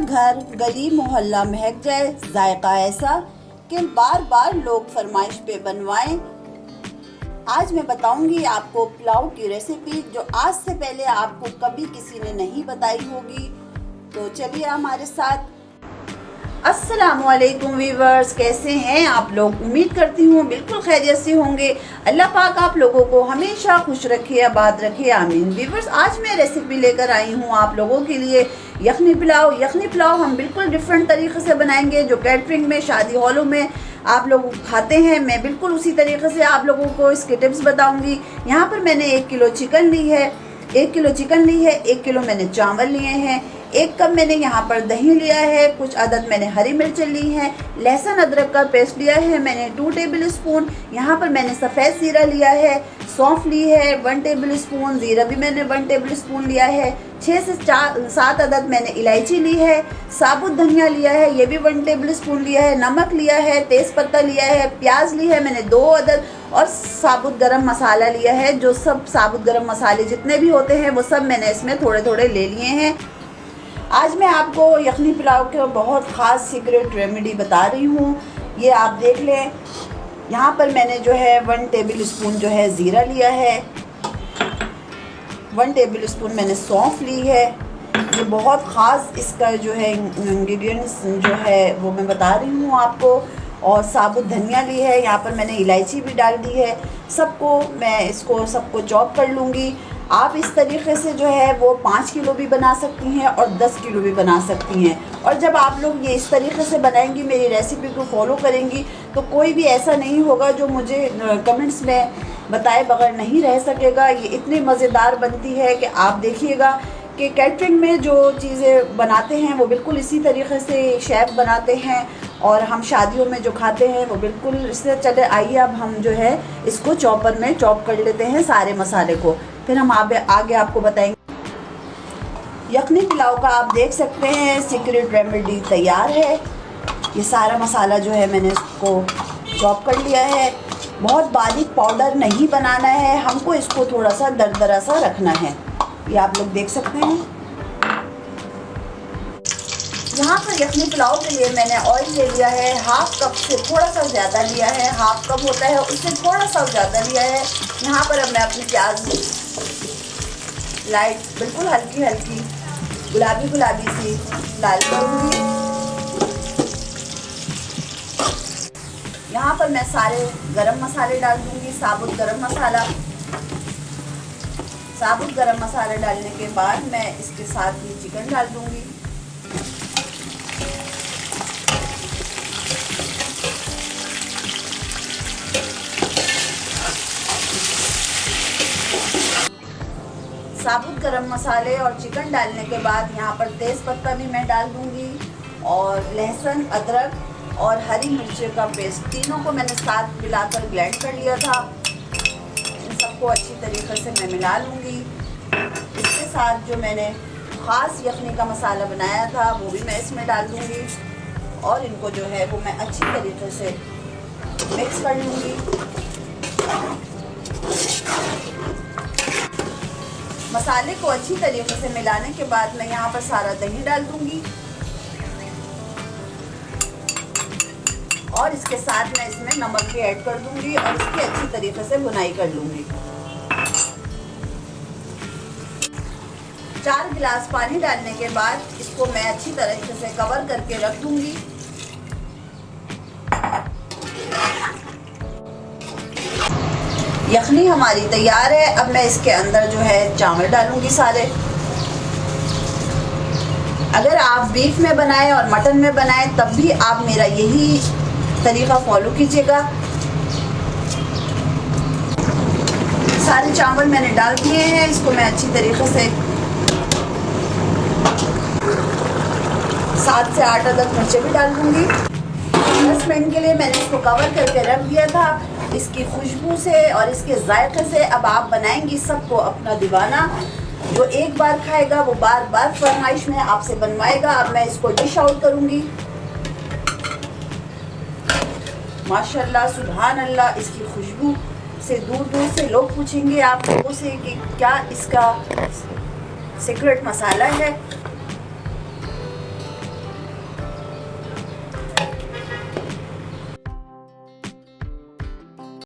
घर गली मोहल्ला महक जाए, जायका ऐसा कि बार बार लोग फरमाइश पे बनवाएं। आज मैं बताऊंगी आपको पुलाव की रेसिपी जो आज से पहले आपको कभी किसी ने नहीं बताई होगी। तो चलिए हमारे साथ। अस्सलामुअलैकुम वीवर्स, कैसे हैं आप लोग? उम्मीद करती हूँ बिल्कुल खैरियत से होंगे। अल्लाह पाक आप लोगों को हमेशा खुश रखे, आबाद रखे, आमीन। वीवर्स, आज मैं रेसिपी लेकर आई हूँ आप लोगों के लिए यखनी पुलाव। यखनी पुलाव हम बिल्कुल डिफरेंट तरीके से बनाएंगे, जो कैटरिंग में, शादी हॉलों में आप लोग खाते हैं। मैं बिल्कुल उसी तरीके से आप लोगों को इसके टिप्स बताऊँगी। यहाँ पर मैंने 1 किलो चिकन ली है, 1 किलो चिकन ली है, 1 किलो मैंने चावल लिए हैं, 1 कप मैंने यहाँ पर दही लिया है, कुछ अदद मैंने हरी मिर्च ली हैं, लहसुन अदरक का पेस्ट लिया है मैंने 2 टेबल स्पून। यहाँ पर मैंने सफ़ेद ज़ीरा लिया है, सौंफ ली है 1 टेबल स्पून, ज़ीरा भी मैंने 1 टेबल स्पून लिया है, 6 से 7 अदद मैंने इलायची ली है, साबुत धनिया लिया है, ये भी 1 टेबल स्पून लिया है, नमक लिया है, तेज़ पत्ता लिया है, प्याज ली है मैंने 2 अदद और साबुत गरम मसाला लिया है। जो सब साबुत गरम मसाले जितने भी होते हैं वो सब मैंने इसमें थोड़े थोड़े ले लिए हैं। आज मैं आपको यखनी पुलाव के बहुत ख़ास सीक्रेट रेमेडी बता रही हूँ, ये आप देख लें। यहाँ पर मैंने जो है 1 टेबल स्पून जो है ज़ीरा लिया है, 1 टेबल स्पून मैंने सौंफ ली है। ये बहुत ख़ास इसका जो है इंग्रेडिएंट्स जो है वो मैं बता रही हूँ आपको। और साबुत धनिया ली है, यहाँ पर मैंने इलायची भी डाल दी है। सबको मैं इसको सबको चॉप कर लूँगी। आप इस तरीके से जो है वो 5 किलो भी बना सकती हैं और 10 किलो भी बना सकती हैं। और जब आप लोग ये इस तरीके से बनाएंगी, मेरी रेसिपी को फॉलो करेंगी, तो कोई भी ऐसा नहीं होगा जो मुझे कमेंट्स में बताए बगैर नहीं रह सकेगा। ये इतनी मज़ेदार बनती है कि आप देखिएगा कि कैटरिंग में जो चीज़ें बनाते हैं वो बिल्कुल इसी तरीके से शेफ़ बनाते हैं, और हम शादियों में जो खाते हैं वो बिल्कुल इससे। चले आइए अब हम जो है इसको चॉपर में चॉप कर लेते हैं सारे मसाले को, फिर हम आगे आपको बताएंगे। यखनी पुलाव का आप देख सकते हैं सीक्रेट रेमेडी तैयार है। ये सारा मसाला जो है मैंने इसको चॉप कर लिया है। बहुत बारीक पाउडर नहीं बनाना है हमको, इसको थोड़ा सा दरदरा सा रखना है। ये आप लोग देख सकते हैं। यहाँ पर यखनी पुलाव के लिए मैंने ऑयल ले लिया है, 1/2 कप से थोड़ा सा ज़्यादा लिया है, 1/2 कप होता है उससे थोड़ा सा ज़्यादा लिया है। यहाँ पर अब मैं अपनी प्याज लाइट बिल्कुल हल्की हल्की गुलाबी सी डाल करूँगी। यहाँ पर मैं सारे गरम मसाले डाल दूँगी। साबुत गरम मसाला डालने के बाद मैं इसके साथ ही चिकन डाल दूँगी। साबुत गरम मसाले और चिकन डालने के बाद यहाँ पर तेज़ पत्ता भी मैं डाल दूँगी, और लहसुन अदरक और हरी मिर्च का पेस्ट, तीनों को मैंने साथ मिलाकर ब्लेंड कर लिया था। इन सबको अच्छी तरीके से मैं मिला लूँगी। इसके साथ जो मैंने ख़ास यखनी का मसाला बनाया था वो भी मैं इसमें डाल दूँगी, और इनको जो है वो मैं अच्छी तरीके से मिक्स कर लूँगी। मसाले को अच्छी तरीके से मिलाने के बाद मैं यहाँ पर सारा दही डाल दूँगी, और इसके साथ मैं इसमें नमक भी ऐड कर दूँगी और इसकी अच्छी तरीके से भुनाई कर लूँगी। 4 गिलास पानी डालने के बाद इसको मैं अच्छी तरीके से कवर करके रख दूँगी। यखनी हमारी तैयार है। अब मैं इसके अंदर जो है चावल डालूंगी सारे। अगर आप बीफ में बनाएं और मटन में बनाएं तब भी आप मेरा यही तरीका फॉलो कीजिएगा। सारे चावल मैंने डाल दिए हैं। इसको मैं अच्छी तरीके से 7 से 8 अदद मिर्चें भी डाल दूंगी। 10 मिनट के लिए मैंने इसको कवर करके रख दिया था। इसकी खुशबू से और इसके जायके से अब आप बनाएंगी सबको अपना दीवाना। जो एक बार खाएगा वो बार बार फरमाइश में आपसे बनवाएगा। अब मैं इसको डिश आउट करूंगी। माशाल्लाह सुभान अल्लाह, इसकी खुशबू से दूर दूर से लोग पूछेंगे आप लोगों से कि क्या इसका सीक्रेट मसाला है।